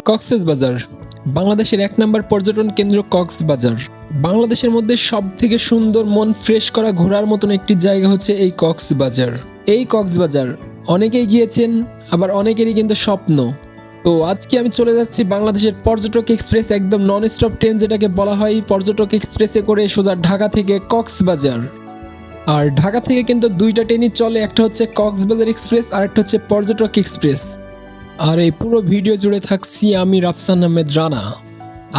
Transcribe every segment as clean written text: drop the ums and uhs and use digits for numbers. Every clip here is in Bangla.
কক্সবাজার বাংলাদেশের ১ নম্বর পর্যটন কেন্দ্র কক্সবাজার। বাংলাদেশের মধ্যে সব থেকে সুন্দর মন ফ্রেশ করা ঘোরার মতন একটি জায়গা হচ্ছে এই কক্সবাজার। এই কক্সবাজার অনেকেই গিয়েছেন, আবার অনেকেরই কিন্তু স্বপ্ন। তো আজকে আমি চলে যাচ্ছি বাংলাদেশের পর্যটক এক্সপ্রেস, একদম নন স্টপ ট্রেন যেটাকে বলা হয়, পর্যটক এক্সপ্রেসে করে সোজা ঢাকা থেকে কক্সবাজার। আর ঢাকা থেকে কিন্তু দুইটা ট্রেনই চলে, একটা হচ্ছে কক্সবাজার এক্সপ্রেস আর একটা হচ্ছে পর্যটক এক্সপ্রেস। আর এই পুরো ভিডিও জুড়ে থাকছি আমি রাফসান আহমেদ রানা।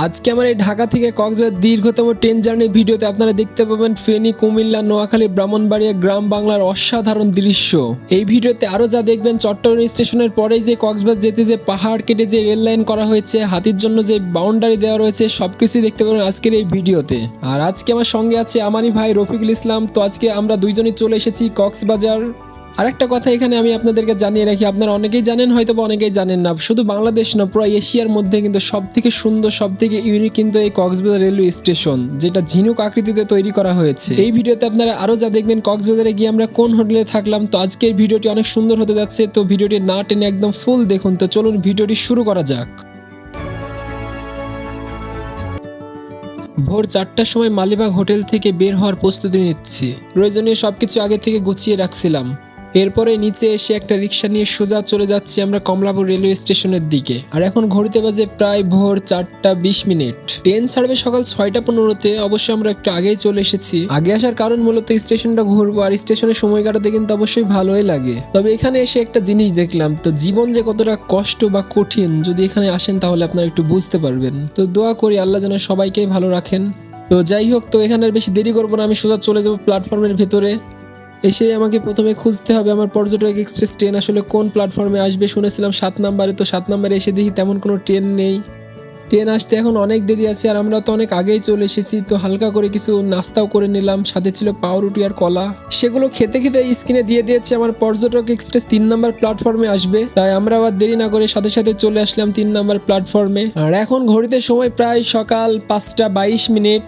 আজকে আমার এই ঢাকা থেকে কক্সবাজার দীর্ঘতম ট্রেন জার্নি ভিডিওতে আপনারা দেখতে পাবেন ফেনী, কুমিল্লা, নোয়াখালী, ব্রাহ্মণবাড়িয়া, গ্রাম বাংলার অসাধারণ দৃশ্য। এই ভিডিওতে আরও যা দেখবেন, চট্টগ্রাম স্টেশনের পরেই যে কক্সবাজার যেতে যে পাহাড় কেটে যে রেল লাইন করা হয়েছে, হাতির জন্য যে বাউন্ডারি দেওয়া রয়েছে, সবকিছুই দেখতে পাবেন আজকের এই ভিডিওতে। আর আজকে আমার সঙ্গে আছে আমারই ভাই রফিকুল ইসলাম। তো আজকে আমরা দুইজনই চলে এসেছি কক্সবাজার। আরেকটা কথা এখানে আমি আপনাদেরকে জানিয়ে রাখি, আপনারা অনেকেই জানেন হয়তো বা অনেকেই জানেন না, শুধু বাংলাদেশ না, পুরো এশিয়ার মধ্যে কিন্তু সব থেকে সুন্দর, সব থেকে ইউনিক কিন্তু এই কক্সবাজার রেলওয়ে স্টেশন, যেটা ঝিনুক আকৃতিতে তৈরি করা হয়েছে। এই ভিডিওতে আপনারা আরো যা দেখবেন, কক্সবাজারে গিয়ে আমরা কোন হোটেলে থাকলাম। তো আজকের ভিডিওটি অনেক সুন্দর হতে যাচ্ছে, তো ভিডিওটি না টেনে একদম ফুল দেখুন। তো চলুন ভিডিওটি শুরু করা যাক। ভোর 4টার সময় মালিবাগ হোটেল থেকে বের হওয়ার প্রস্তুতি নিচ্ছি। প্রয়োজনীয় সবকিছু আগে থেকে গুছিয়ে রাখছিলাম। এরপরে নিচে এসে একটা রিক্সা নিয়ে সোজা চলে যাচ্ছি আমরা কমলাপুর রেলওয়ে স্টেশনের দিকে। আর এখন ঘড়িতে বাজে প্রায় ভোর 4:20। ট্রেন ছাড়বে সকাল 6:15-তে। অবশ্য আমরা একটু আগেই চলে এসেছি। আগে আসার কারণ মূলত স্টেশনটা ঘুরবো, আর স্টেশনে সময় কাটাতে কিন্তু অবশ্যই ভালোই লাগে। তবে এখানে এসে একটা জিনিস দেখলাম, তো জীবন যে কতটা কষ্ট বা কঠিন, যদি এখানে আসেন তাহলে আপনারা একটু বুঝতে পারবেন। তো দোয়া করি আল্লাহ যেন সবাইকেই ভালো রাখেন। তো যাই হোক, তো এখানে আর বেশি দেরি করবো না, আমি সোজা চলে যাবো প্ল্যাটফর্মের ভেতরে। এসে আমাকে প্রথমে খুঁজতে হবে আমার পর্যটক এক্সপ্রেস ট্রেন আসলে কোন প্ল্যাটফর্মে আসবে। শুনেছিলাম 7 নম্বরে, তো 7 নম্বরে এসে দেখি তেমন কোনো ট্রেন নেই। ট্রেন আসতে এখন অনেক দেরি আছে, আর আমরা তো অনেক আগেই চলে এসেছি। তো হালকা করে কিছু নাস্তাও করে নিলাম, সাথে ছিল পাউরুটি আর কলা। সেগুলো খেতে খেতে স্ক্রিনে দিয়ে দিয়েছে আমার পর্যটক এক্সপ্রেস 3 নম্বর প্ল্যাটফর্মে আসবে। তাই আমরা আবার দেরি না করে সাথে সাথে চলে আসলাম 3 নম্বর প্ল্যাটফর্মে। আর এখন ঘড়িতে সময় প্রায় সকাল 5:22।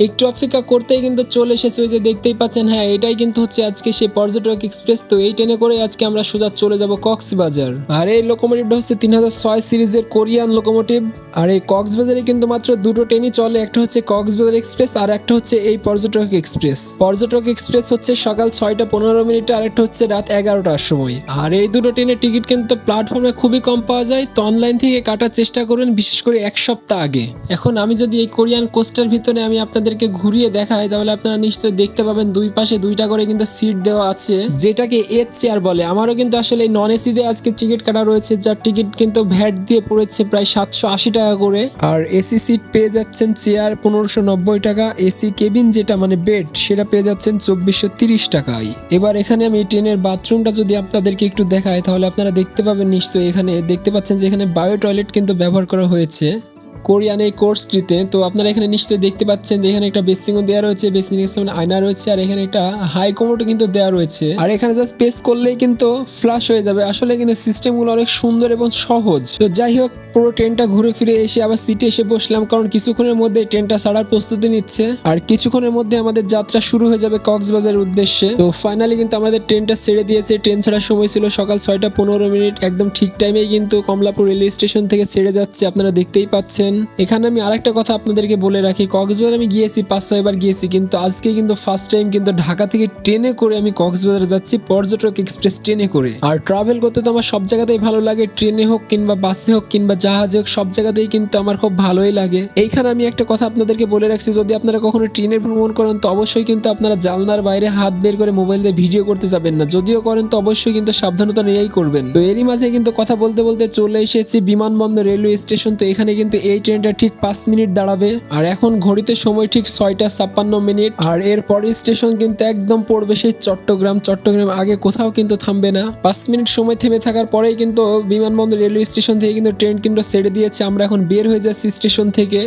একটু অপেক্ষা করতেই কিন্তু চলে এসেছে, ওই যে দেখতেই পাচ্ছেন। হ্যাঁ, এটাই কিন্তু হচ্ছে আজকে সেই পর্যটক এক্সপ্রেস। তো এই ট্রেনে করে আজকে আমরা সোজা চলে যাব কক্সবাজার। আর এই লোকোমোটিভটা হচ্ছে 3006 সিরিজের কোরিয়ান লোকোমোটিভ। আর এই কক্সবাজারে কিন্তু মাত্র দুটো ট্রেনই চলে, একটা হচ্ছে কক্সবাজার এক্সপ্রেস আর একটা হচ্ছে এই পর্যটক এক্সপ্রেস। পর্যটক এক্সপ্রেস হচ্ছে সকাল 6:15, আর একটা হচ্ছে রাত 11টার সময়। আর এই দুটো ট্রেনের টিকিট কিন্তু প্ল্যাটফর্মে খুবই কম পাওয়া যায়, তো অনলাইন থেকে কাটার চেষ্টা করবেন, বিশেষ করে 1 সপ্তাহ আগে। এখন আমি যদি এই কোরিয়ান কোস্টার ভিতরে আমি আপনাদেরকে ঘুরিয়ে দেখাই, তাহলে আপনারা নিশ্চয়ই দেখতে পাবেন দুই পাশে 2টা করে কিন্তু সিট দেওয়া আছে, যেটাকে এস চেয়ার বলে। আমারও কিন্তু আসলে এই নন এসি দিয়ে আজকে টিকিট কাটা রয়েছে, যার টিকিট কিন্তু ভ্যাট দিয়ে পড়েছে প্রায় 780 টাকা করে। আর এসি সিট পেয়ে যাচ্ছেন চেয়ার 1590 টাকা, এসি কেবিন যেটা মানে বেড, সেটা পেয়ে যাচ্ছেন 2430 টাকায়। এবার এখানে আমি ট্রেনের বাথরুমটা যদি আপনাদেরকে একটু দেখাই, তাহলে আপনারা দেখতে পাবেন নিশ্চয়ই। এখানে দেখতে পাচ্ছেন যে এখানে বায়ো টয়লেট কিন্তু ব্যবহার করা হয়েছে কোরিয়ান এই কোর্সটিতে। তো আপনারা এখানে নিশ্চয়ই দেখতে পাচ্ছেন যে এখানে একটা বেসিংও দেওয়া রয়েছে, বেসিংয়ের সামনে আয়না রয়েছে, আর এখানে একটা হাই কমোডও কিন্তু দেওয়া রয়েছে। আর এখানে জাস্ট প্রেস করলেই কিন্তু ফ্লাশ হয়ে যাবে। আসলে কিন্তু সিস্টেমগুলো অনেক সুন্দর এবং সহজ। তো যাই হোক, পুরো ট্রেনটা ঘুরে ফিরে এসে আবার সিটে এসে বসলাম, কারণ কিছুক্ষণের মধ্যে ট্রেনটা ছাড়ার প্রস্তুতি নিচ্ছে, আর কিছুক্ষণের মধ্যে আমাদের যাত্রা শুরু হয়ে যাবে কক্সবাজারের উদ্দেশ্যে। তো ফাইনালি কিন্তু আমাদের ট্রেনটা ছেড়ে দিয়েছে। ট্রেন ছাড়ার সময় ছিল সকাল 6:15, একদম ঠিক টাইমেই কিন্তু কমলাপুর রেলওয়ে স্টেশন থেকে ছেড়ে যাচ্ছে, আপনারা দেখতেই পাচ্ছেন। এখানে আমি আরেকটা কথা আপনাদেরকে বলে রাখি, কক্সবাজার আমি গিয়েছি 5-6 বার গিয়েছি, কিন্তু আজকে কিন্তু ফার্স্ট টাইম কিন্তু ঢাকা থেকে ট্রেনে করে আমি কক্সবাজারে যাচ্ছি পর্যটক এক্সপ্রেস ট্রেনে করে। আর ট্রাভেল করতে তো আমার সব জায়গাতেই ভালো লাগে, ট্রেনে হোক কিংবা বাসে হোক কিংবা জাহাজে হোক, সব জায়গাতেই কিন্তু আমার খুব ভালোই লাগে। এইখানে আমি একটা কথা আপনাদেরকে বলে রাখছি, যদি আপনারা কখনো ট্রেনে ভ্রমণ করেন, তো অবশ্যই কিন্তু আপনারা জানলার বাইরে হাত বের করে মোবাইল দিয়ে ভিডিও করতে যাবেন না। যদিও করেন তো অবশ্যই কিন্তু সাবধানতা নিয়েই করবেন। তো এরই মাঝে কিন্তু কথা বলতে বলতে চলে এসেছি বিমানবন্দর রেলওয়ে স্টেশন। তো এখানে কিন্তু এই ট্রেনটা ঠিক 5 মিনিট দাঁড়াবে। আর এখন ঘড়িতে সময় ঠিক 6:56। আর এর পরের স্টেশন কিন্তু একদম পড়বে সেই চট্টগ্রাম। আগে কোথাও কিন্তু থামবে না। 5 মিনিট সময় থেমে থাকার পরেই কিন্তু বিমানবন্দর রেলওয়ে স্টেশন থেকে কিন্তু ট্রেন কিন্তু ছেড়ে দিয়েছে। আমরা এখন বের হয়ে যাচ্ছি স্টেশন থেকে।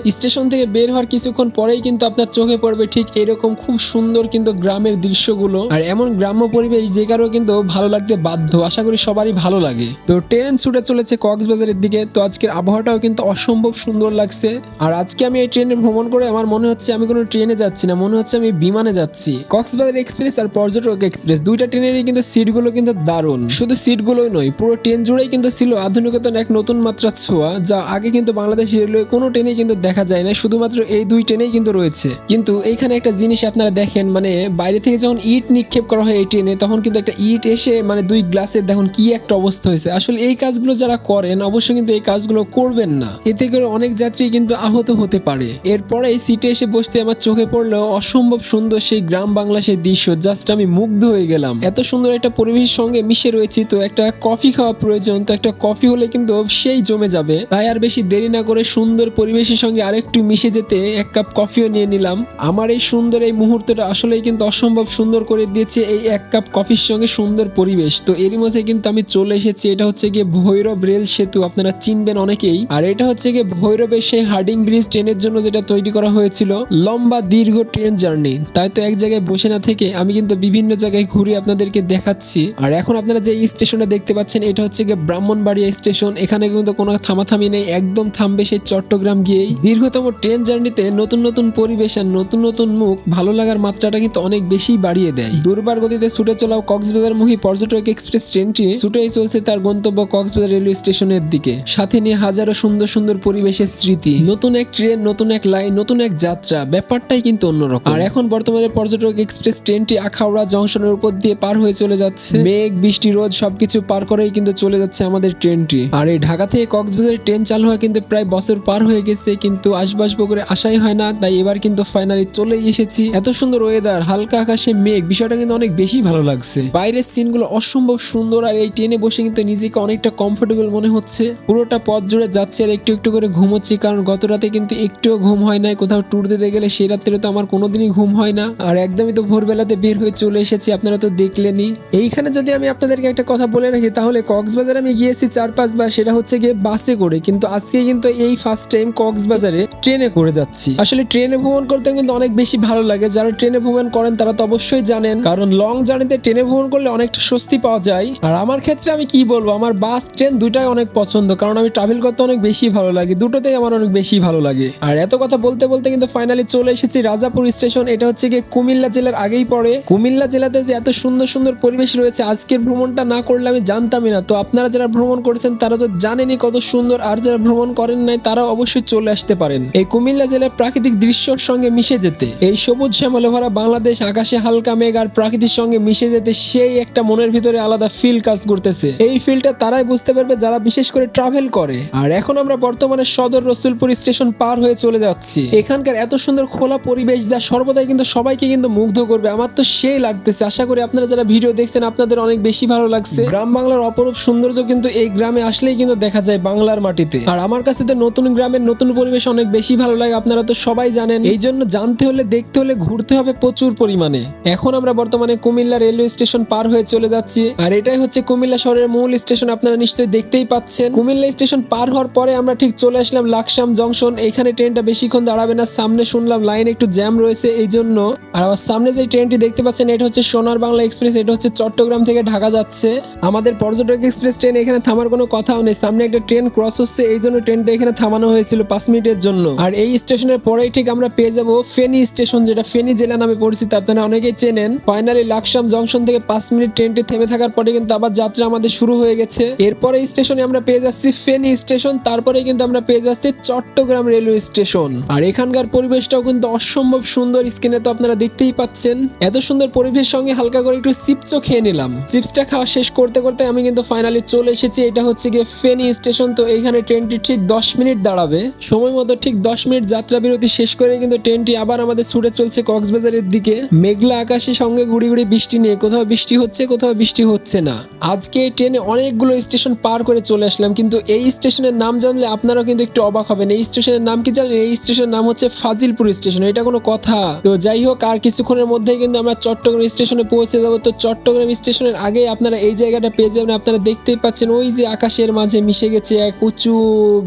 বের হওয়ার কিছুক্ষণ পরেই কিন্তু আপনার চোখে পড়বে ঠিক এরকম খুব সুন্দর কিন্তু গ্রামের দৃশ্যগুলো। আর এমন গ্রাম্য পরিবেশ যে কারো কিন্তু ভালো লাগতে বাধ্য, আশা করি সবারই ভালো লাগে। তো ট্রেন ছুটে চলেছে কক্সবাজারের দিকে। তো আজকের আবহাওয়াটাও কিন্তু অসম্ভব সুন্দর লাগছে। আর আজকে আমি এই ট্রেনে ভ্রমণ করে আমার মনে হচ্ছে আমি কোনো ট্রেনে যাচ্ছি না, মনে হচ্ছে আমি বিমানে যাচ্ছি। কক্সবাজার এক্সপ্রেস আর পর্যটক এক্সপ্রেস দুইটা ট্রেনেরই কিন্তু সিটগুলো কিন্তু দারুণ। শুধু সিটগুলোই নয়, পুরো ট্রেন জুড়েই কিন্তু ছিল আধুনিকতার এক নতুন মাত্রা ছোঁয়া। হওয়া, যা আগে কিন্তু বাংলাদেশ রেলওয়ে কোনো ট্রেনে কিন্তু দেখা যায় না, শুধুমাত্র এই 2 ট্রেনেই কিন্তু রয়েছে। কিন্তু এইখানে একটা জিনিস আপনারা দেখেন, মানে বাইরে থেকে যখন ইট নিক্ষেপ করা হয় এই ট্রেনে, তখন কিন্তু একটা ইট এসে মানে 2 গ্লাসের দেখুন কি একটা অবস্থা হয়েছে। আসলে এই কাজগুলো যারা করেন অবশ্যই কিন্তু এই কাজগুলো করবেন না, এতে করে অনেক যাত্রী কিন্তু আহত হতে পারে। এরপরে এই সিটে এসে বসতে আমার চোখে পড়লো অসম্ভব সুন্দর সেই গ্রাম বাংলা সেই দৃশ্য, জাস্ট আমি মুগ্ধ হয়ে গেলাম। এত সুন্দর একটা পরিবেশের সঙ্গে মিশে রয়েছি, তো একটা কফি খাওয়া প্রয়োজন, তো একটা কফি হলে কিন্তু সেই জমে যাবে। তাই আর বেশি দেরি না করে সুন্দর পরিবেশের সঙ্গে আরেকটু মিশে যেতে 1 কাপ কফিও নিয়ে নিলাম। আমার এই সুন্দর এই মুহূর্তটা আসলেই কিন্তু অসম্ভব সুন্দর করে দিয়েছে এই 1 কাপ কফির সঙ্গে সুন্দর পরিবেশ। তো এরই মধ্যে কিন্তু আমি চলে এসেছি, এটা হচ্ছে গিয়ে ভৈরব রেল সেতু, আপনারা চিনবেন অনেকেই। আর এটা হচ্ছে গিয়ে ভৈরবের সেই হার্ডিং ব্রিজ ট্রেনের জন্য যেটা তৈরি করা হয়েছিল, লম্বা দীর্ঘ ট্রেন জার্নি। তাই তো এক জায়গায় বসে না থেকে আমি কিন্তু বিভিন্ন জায়গায় ঘুরে আপনাদেরকে দেখাচ্ছি। আর এখন আপনারা যে স্টেশনটা দেখতে পাচ্ছেন, এটা হচ্ছে গিয়ে ব্রাহ্মণবাড়িয়া স্টেশন। এখানে কিন্তু কোনো থামাথামি নেই, একদম থামবে সেই চট্টগ্রাম গিয়েই। দীর্ঘতম ট্রেন জার্নিতে নতুন নতুন পরিবেশ আর নতুন নতুন মুখ ভালো লাগার মাত্রাটা কিন্তু অনেক বেশি বাড়িয়ে দেয়। দুর্বার গতিতে ছুটে চলাও কক্সবাজারমুখী পর্যটক এক্সপ্রেস ট্রেনটি ছুটেই চলছে তার গন্তব্য কক্সবাজার রেলওয়ে স্টেশনের দিকে, সাথে নিয়ে হাজারো সুন্দর সুন্দর পরিবেশের স্মৃতি। নতুন এক ট্রেন, নতুন এক লাইন, নতুন এক যাত্রা, ব্যাপারটাই কিন্তু অন্যরকম। আর এখন বর্তমানে পর্যটক এক্সপ্রেস ট্রেনটি আখাউড়া জংশনের উপর দিয়ে পার হয়ে চলে যাচ্ছে। মেঘ বৃষ্টি রোদ সবকিছু পার করেই কিন্তু চলে যাচ্ছে আমাদের ট্রেনটি। আর এই ঢাকা থেকে কক্সবাজারের ট্রেন চালু হওয়া কিন্তু প্রায় বছর পার হয়ে গেছে, কিন্তু আসবো করে আশাই হয় না। তাই এবার কিন্তু ফাইনালি চলেই এসেছি। এত সুন্দর ওয়েদার, হালকা আকাশে মেঘ, বিষয়টা কিন্তু অনেক বেশি ভালো লাগছে। বাইরের সিনগুলো অসম্ভব সুন্দর, আর এই ট্রেনে বসে কিন্তু নিজেকে অনেকটা কমফোর্টেবল মনে হচ্ছে। পুরোটা পথ জুড়ে যাচ্ছে আর একটু একটু করে ঘুমোচ্ছি, কারণ গত রাতে কিন্তু একটুও ঘুম হয় নাই। কোথাও ট্যুর দিতে গেলে সেই রাত্রে তো আমার কোনোদিনই ঘুম হয় না। আর একদমই তো ভোরবেলাতে বের হয়ে চলে এসেছি, আপনারা তো দেখলেনই। এইখানে যদি আমি আপনাদেরকে একটা কথা বলে রাখি, তাহলে কক্সবাজার আমি গিয়েছি 4-5 বার, সেটা হচ্ছে গিয়ে বাসে করে, কিন্তু আজকে কিন্তু এই ফার্স্ট টাইম কক্সবাজারে ট্রেনে করে যাচ্ছি। আসলে ট্রেনে ভ্রমণ করতে কিন্তু অনেক বেশি ভালো লাগে। যারা ট্রেনে ভ্রমণ করেন তারা তো অবশ্যই জানেন, কারণ লং জার্নিতে ট্রেনে ভ্রমণ করলে অনেকটা স্বস্তি পাওয়া যায়। আর আমার ক্ষেত্রে আমি কি বলবো, আমার বাস ট্রেন দুটাই অনেক পছন্দ, কারণ আমি ট্রাভেল করতে অনেক বেশি ভালো লাগে, দুটোতেই আমার অনেক বেশি ভালো লাগে। আর এত কথা বলতে বলতে কিন্তু ফাইনালি চলে এসেছি রাজাপুর স্টেশন। এটা হচ্ছে গিয়ে কুমিল্লা জেলার আগেই পড়ে। কুমিল্লা জেলাতে যে এত সুন্দর সুন্দর পরিবেশ রয়েছে, আজকের ভ্রমণটা না করলে আমি জানতামই না। তো আপনারা যারা ভ্রমণ করেছেন তারা তো জানেনই কত সুন্দর, আর যারা ভ্রমণ করেন নাই তারাও অবশ্যই চলে আসতে পারেন এই কুমিল্লা জেলার প্রাকৃতিক দৃশ্যের সঙ্গে মিশে যেতে। এই সবুজ শ্যামলে ভরা বাংলাদেশ, আকাশে হালকা মেঘ আর প্রকৃতির সঙ্গে মিশে যেতে সেই একটা মনের ভিতরে আলাদা ফিল কাজ করতেছে। এই ফিলটা তারাই বুঝতে পারবে যারা বিশেষ করে ট্রাভেল করে। আর এখন আমরা বর্তমানে সদর রসুলপুর স্টেশন পার হয়ে চলে যাচ্ছি। এখানকার এত সুন্দর খোলা পরিবেশ যা সর্বদাই কিন্তু সবাইকে কিন্তু মুগ্ধ করবে। আমার তো সেই লাগতেছে, আশা করি আপনারা যারা ভিডিও দেখছেন আপনাদের অনেক বেশি ভালো লাগছে। গ্রাম বাংলার অপরূপ সৌন্দর্য কিন্তু এই গ্রামে আসলেই কিন্তু দেখা যায় বাংলার মাটিতে। আর আমার কাছে তো নতুন গ্রামের নতুন পরিবেশ অনেক বেশি ভালো লাগে, আপনারা তো সবাই জানেন। এই জন্য জানতে হলে দেখতে হলে ঘুরতে হবে প্রচুর পরিমাণে। এখন আমরা বর্তমানে কুমিল্লা রেলওয়ে স্টেশন পার হয়ে চলে যাচ্ছি, আর এটাই হচ্ছে কুমিল্লা শহরের মূল স্টেশন, আপনারা নিশ্চয়ই দেখতেই পাচ্ছেন। কুমিল্লা স্টেশন পার হওয়ার পরে আমরা ঠিক চলে আসলাম লাকসাম জংশন। এখানে ট্রেনটা বেশিক্ষণ দাঁড়াবে না, সামনে শুনলাম লাইন একটু জ্যাম রয়েছে এই জন্য। আর আমার সামনে যে ট্রেনটি দেখতে পাচ্ছেন এটা হচ্ছে সোনার বাংলা এক্সপ্রেস, এটা হচ্ছে চট্টগ্রাম থেকে ঢাকা যাচ্ছে। আমাদের পর্যটক এক্সপ্রেস ট্রেন এখানে থামার কোনো কথাও নেই, সামনে একটা ট্রেন ক্রস হচ্ছে এই জন্য ট্রেনটা এখানে থামানো হয়েছিল 5 মিনিটের জন্য। আর এই স্টেশনের পরেই ঠিক আমরা পেয়ে যাব ফেনী স্টেশন, যেটা ফেনী জেলা নামে পরিচিত, আপনারা অনেকেই চেনেন। ফাইনালি লাকসাম জংশন থেকে 5 মিনিট ট্রেনটি থেমে থাকার পরে কিন্তু আবার যাত্রা আমাদের শুরু হয়ে গেছে। এরপরে স্টেশনে আমরা পেয়ে যাচ্ছি ফেনী স্টেশন, তারপরে কিন্তু আমরা পেয়ে যাচ্ছি চট্টগ্রাম রেলওয়ে স্টেশন। আর এখানকার পরিবেশটাও কিন্তু অসম্ভব সুন্দর, স্ক্রিনে তো আপনারা দেখতেই পাচ্ছেন। এত সুন্দর পরিবেশের সঙ্গে হালকা করে একটু চিপসও খেয়ে নিলাম। চিপসটা খাওয়া শেষ করতে করতে আমি কিন্তু ফাইনালি চলে এসেছি, এটা হচ্ছে গিয়ে ফেনী স্টেশন। তো এইখানে ট্রেনটি ঠিক 10 মিনিট দাঁড়াবে, সময় মতো ঠিক 10 মিনিট যাত্রা বিরতি শেষ করে কিন্তু ট্রেনটি আবার আমাদের ছুটে চলছে কক্সবাজারের দিকে। মেঘলা আকাশে সঙ্গে গুড়ি গুড়ি বৃষ্টি নিয়ে, কোথাও বৃষ্টি হচ্ছে কোথাও বৃষ্টি হচ্ছে না। আজকে এই ট্রেনে অনেকগুলো স্টেশন পার করে চলে আসলাম, কিন্তু এই স্টেশনের নাম জানলে আপনারাও কিন্তু একটু অবাক হবেন। এই স্টেশনের নাম কি জানেন? এই স্টেশনের নাম হচ্ছে ফাজিলপুর স্টেশন। এটা কোনো কথা? তো যাই হোক, আর কিছুক্ষণের মধ্যেই কিন্তু আমরা চট্টগ্রাম স্টেশনে পৌঁছে যাব। তো চট্টগ্রাম স্টেশনের আগে আপনারা এই জায়গাটা পেয়ে যাবেন। আপনারা দেখতেই পাচ্ছেন ওই যে আকাশের মাঝে মিশে গেছে এক উঁচু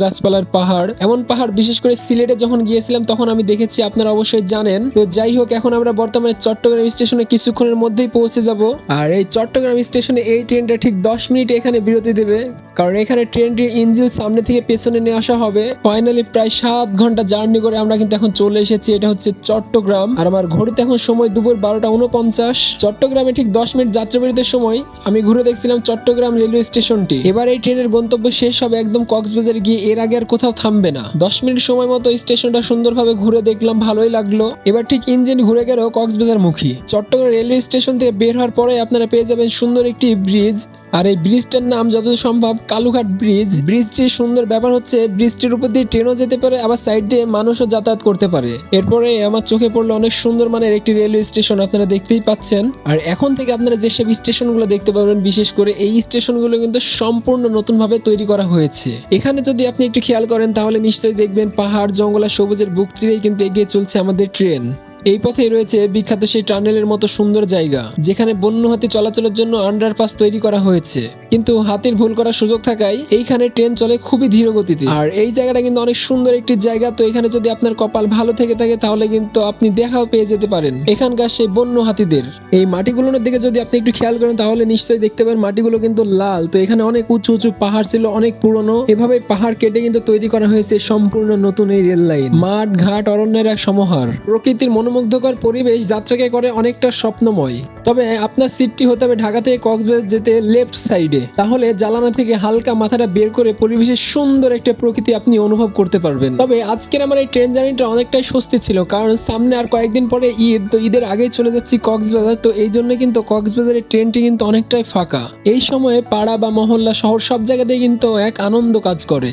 গাছপালার পাহাড়। এমন পাহাড় বিশেষ করে সিলেটে যখন গিয়েছিলাম তখন আমি দেখেছি, আপনারা অবশ্যই জানেন। তো যাই হোক, এখন আমরা বর্তমানে চট্টগ্রাম স্টেশনে কিছুক্ষণের মধ্যেই পৌঁছে যাব। আর এই চট্টগ্রাম স্টেশনে এই ট্রেনটা ঠিক 10 মিনিট এখানে বিরতি দেবে, কারণ এখানে ট্রেনটির ইঞ্জিন সামনে থেকে পেছনে নিয়ে আসা হবে। ফাইনালি প্রায় 7 ঘন্টা জার্নি করে আমরা কিন্তু এখন চলে এসেছি, এটা হচ্ছে চট্টগ্রাম। আর আমার ঘড়িতে এখন সময় দুপুর 12:49। চট্টগ্রামে ঠিক 10 মিনিট যাত্রা বিরতির সময় আমি ঘুরে দেখছিলাম চট্টগ্রাম রেলওয়ে স্টেশনটি। এবার এই ট্রেনের গন্তব্য শেষ হবে একদম একদম কক্সবাজারে গিয়ে এর আগে আর কোথাও থামবে না। 10 মিনিট সময় মতো স্টেশনটা সুন্দরভাবে ঘুরে দেখলাম, ভালোই লাগলো। এবার ঠিক ইঞ্জিন ঘুরে গেল কক্সবাজার মুখী। চট্টগ্রাম রেলওয়ে স্টেশন থেকে বের হওয়ার পরে আপনারা পেয়ে যাবেন সুন্দর একটি ব্রিজ, আর এই ব্রিজটার নাম যতদূর সম্ভব কালুঘাট ব্রিজ। ব্রিজটির সুন্দর ব্যাপার হচ্ছে ব্রিজটির উপর দিয়ে ট্রেনও যেতে পারে, আবার সাইড দিয়ে মানুষও যাতায়াত করতে পারে। এরপরে আমার চোখে পড়লো অনেক সুন্দর মানের একটি রেলওয়ে স্টেশন, আপনারা দেখতেই পাচ্ছেন। আর এখন থেকে আপনারা যেসব স্টেশনগুলো দেখতে পাবেন, বিশেষ করে এই স্টেশনগুলো কিন্তু সম্পূর্ণ নতুনভাবে তৈরি করা হয়েছে। এখানে যদি আপনি একটু খেয়াল করেন তাহলে নিশ্চয়ই দেখবেন পাহাড়, জঙ্গল আর সবুজের বুক চিরেই কিন্তু এগিয়ে চলছে আমাদের ট্রেন। এই পথে রয়েছে বিখ্যাত সেই টানেলের মতো সুন্দর জায়গা, যেখানে বন্য হাতি চলাচলের জন্য আন্ডারপাস তৈরি করা হয়েছে, কিন্তু হাতির ভুল করার সুযোগ থাকায় এইখানে ট্রেন চলে খুবই ধীর গতিতে। আর এই জায়গাটা কিন্তু অনেক সুন্দর একটি জায়গা, তো এখানে যদি আপনার কপাল ভালো থেকে থাকে তাহলে কিন্তু আপনি দেখাও পেয়ে যেতে পারেন এখানকার সেই বন্য হাতিদের। এই মাটিগুলোর দিকে যদি আপনি একটু খেয়াল করেন তাহলে নিশ্চয়ই দেখতে পাবেন মাটিগুলো কিন্তু লাল। তো এখানে অনেক উঁচু উঁচু পাহাড় ছিল, অনেক পুরনো। এভাবে পাহাড় কেটে কিন্তু তৈরি করা হয়েছে সম্পূর্ণ নতুন এই রেল লাইন। মাঠ ঘাট অরণ্যের এক সমাহার, প্রকৃতির মনোমুগ্ধকর পরিবেশ যাত্রাকে করে অনেকটা স্বপ্নময়। তবে আপনার সিটটি হতে হবে ঢাকা থেকে কক্সবাজার যেতে লেফট সাইডে, তাহলে জানালা থেকে হালকা মাথাটা বের করে পরিবেশের সুন্দর একটা প্রকৃতি আপনি অনুভব করতে পারবেন। তবে আজকের আমার এই ট্রেন জার্নিটা অনেকটাই স্বস্তি ছিল, কারণ সামনে আর কয়েকদিন পরে ঈদ, তো ঈদের আগেই চলে যাচ্ছি কক্সবাজার। তো এই জন্য কিন্তু কক্সবাজারের ট্রেনটি কিন্তু অনেকটাই ফাঁকা। এই সময়ে পাড়া বা মহল্লা শহর সব জায়গাতেই কিন্তু এক আনন্দ কাজ করে।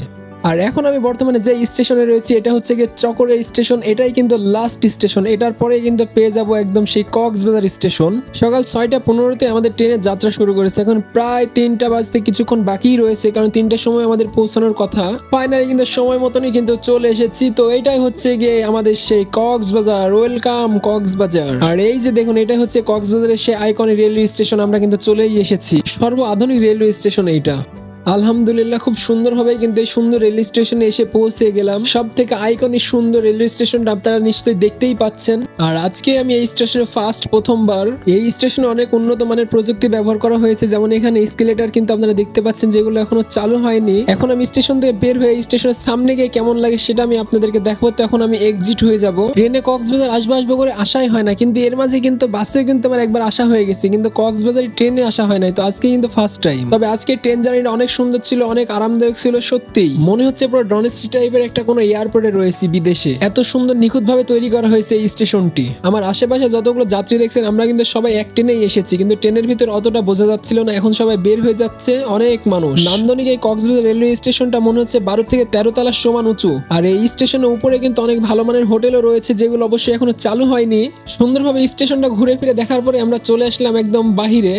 আর এখন আমি বর্তমানে যে স্টেশনে রয়েছি এটা হচ্ছে গিয়ে চকরে স্টেশন। এটাই কিন্তু লাস্ট স্টেশন, এটার পরে কিন্তু পেয়ে যাব একদম সেই কক্সবাজার স্টেশন। সকাল 6:15-তে আমাদের ট্রেনের যাত্রা শুরু করেছে, এখন প্রায় 3টা বাজতে কিছুক্ষণ বাকি রয়েছে, কারণ 3টার সময় আমাদের পৌঁছানোর কথা। ফাইনালি কিন্তু সময় মতনই কিন্তু চলে এসেছি। তো এটাই হচ্ছে গিয়ে আমাদের সেই কক্সবাজার, ওয়েলকাম কক্সবাজার। আর এই যে দেখুন, এটাই হচ্ছে কক্সবাজারের সেই আইকনিক রেলওয়ে স্টেশন, আমরা কিন্তু চলেই এসেছি। সর্ব আধুনিক রেলওয়ে স্টেশন এইটা। আলহামদুলিল্লাহ খুব সুন্দরভাবে কিন্তু এই সুন্দর রেলওয়ে স্টেশনে এসে পৌঁছে গেলাম। সব থেকে আইকনিক সুন্দর রেলওয়ে স্টেশনটা আপনারা নিশ্চয়ই দেখতেই পাচ্ছেন। আর আজকে আমি এই স্টেশনে প্রথমবার। এই স্টেশনে অনেক উন্নত মানের প্রযুক্তি ব্যবহার করা হয়েছে, যেমন এখানে এসকেলেটর কিন্তু আপনারা দেখতে পাচ্ছেন, যেগুলো এখনো চালু হয়নি। এখন আমি স্টেশন থেকে বের হয়ে স্টেশনের সামনে গিয়ে কেমন লাগে সেটা আমি আপনাদেরকে দেখাবো। তো এখন আমি এক্সিট হয়ে যাব। ট্রেনে কক্সবাজার আসবো করে আশাই হয় না, কিন্তু এর মাঝে কিন্তু বাসে কিন্তু আমার একবার আসা হয়ে গেছে, কিন্তু কক্সবাজারে ট্রেনে আসা হয় নাই। তো আজকে কিন্তু ফার্স্ট টাইম। তবে আজকে ট্রেন জার্নিটা অনেক সুন্দর ছিল, অনেক আরামদায়ক ছিল। সত্যিই মনে হচ্ছে পুরো ডনেস্টি টাইপের একটা কোনো এয়ারপোর্টে রয়েছি বিদেশে। এত সুন্দর নিখুঁত ভাবে তৈরি করা হয়েছে এই স্টেশনটি। আমার আশেপাশে যতগুলো যাত্রী দেখছেন আমরা কিন্তু সবাই এক ট্রেনেই এসেছি, কিন্তু ট্রেনের ভিতর অতটা বোঝা যাচ্ছিল না। এখন সবাই বের হয়ে যাচ্ছে, অনেক মানুষ। নান্দনিক এই কক্সবাজার রেলওয়ে স্টেশনটা মনে হচ্ছে 12 থেকে 13 তলার সমান উঁচু। আর এই স্টেশনের উপরে কিন্তু অনেক ভালো মানের হোটেলও রয়েছে, যেগুলো অবশ্যই এখনো চালু হয়নি। সুন্দরভাবে স্টেশনটা ঘুরে ফিরে দেখার পরে আমরা চলে আসলাম একদম বাহিরে।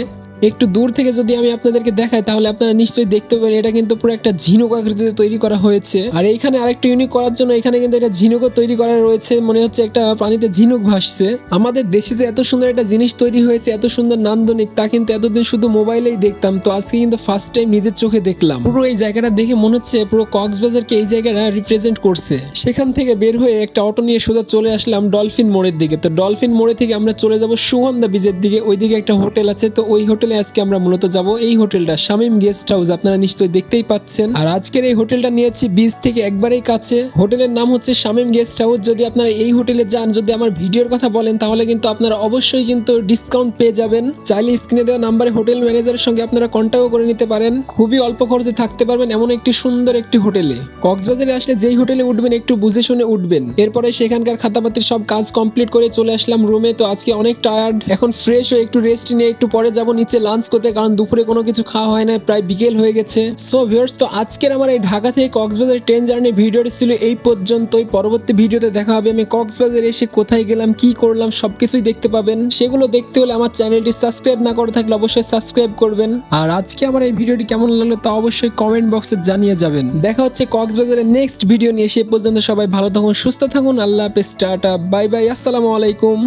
একটু দূর থেকে যদি আমি আপনাদেরকে দেখাই তাহলে আপনারা নিশ্চয়ই দেখতে পাবেন এটা কিন্তু পুরো একটা ঝিনুক আকৃতিতে তৈরি করা হয়েছে। আর এইখানে আরেকটা ইউনিক করার জন্য এখানে কিন্তু এটা ঝিনুকও তৈরি করা রয়েছে, মনে হচ্ছে একটা পানিতে ঝিনুক ভাসছে। আমাদের দেশে যে এত সুন্দর একটা জিনিস তৈরি হয়েছে, এত সুন্দর নান্দনিক, তা কিন্তু এতদিন শুধু মোবাইলেই দেখতাম। তো আজকে কিন্তু ফার্স্ট টাইম নিজের চোখে দেখলাম। পুরো এই জায়গাটা দেখে মনে হচ্ছে পুরো কক্সবাজারকে এই জায়গাটা রিপ্রেজেন্ট করছে। সেখান থেকে বের হয়ে একটা অটো নিয়ে সোজা চলে আসলাম ডলফিন মোড়ের দিকে। তো ডলফিন মোড়ে থেকে আমরা চলে যাব সুগন্ধা বিচের দিকে। ওইদিকে একটা হোটেল আছে, তো ওই হোটেলে আজকে আমরা মূলত যাব। এই হোটেলটা শামীম গেস্ট হাউস, আপনারা নিশ্চয়ই দেখতেই পাচ্ছেন। আর আজকের এই হোটেলটা নিয়েছি বিচ থেকে একবারেই কাছে। হোটেলের নাম হচ্ছে শামীম গেস্ট হাউস। যদি আপনারা এই হোটেলে যান, যদি আমার ভিডিওর কথা বলেন, তাহলে কিন্তু আপনারা অবশ্যই কিন্তু ডিসকাউন্ট পেয়ে যাবেন। চাইলে স্ক্রিনে দেওয়া নাম্বারে হোটেল ম্যানেজারের সঙ্গে আপনারা কন্ট্যাক্ট করে নিতে পারেন। খুবই অল্প খরচে থাকতে পারবেন এমন একটি সুন্দর একটি হোটেলে। কক্সবাজারে আসলে যেই হোটেলে উঠবেন একটু বুঝে শুনে উঠবেন। এরপরে সেখানকার খাতাপাতির সব কাজ কমপ্লিট করে চলে আসলাম রুমে। তো আজকে অনেক টায়ার্ড, এখন ফ্রেশ হয়ে একটু রেস্ট নিয়ে একটু পরে যাব নিচে লাঞ্চ করতে, কারণ দুপুরে কোনো কিছু খাওয়া হয় না, প্রায় বিকেল হয়ে গেছে। সো ভিউয়ার্স, তো আজকের আমার এই ঢাকা থেকে কক্সবাজার ট্রেন জার্নি ভিডিওটি ছিল এই পর্যন্তই। পরবর্তী ভিডিওতে দেখা হবে আমি কক্সবাজার এসে কোথায় গেলাম, কি করলাম, সবকিছুই দেখতে পাবেন। সেগুলো দেখতে হলে আমার চ্যানেলটি সাবস্ক্রাইব না করে থাকলে অবশ্যই সাবস্ক্রাইব করবেন। আর আজকে আমার এই ভিডিওটি কেমন লাগলো তা অবশ্যই কমেন্ট বক্সে জানিয়ে যাবেন। দেখা হচ্ছে কক্সবাজারের নেক্সট ভিডিও নিয়ে। সে পর্যন্ত সবাই ভালো থাকুন, সুস্থ থাকুন। আল্লাহ হাফেজ, টাটা, বাই বাই, আসসালামু আলাইকুম।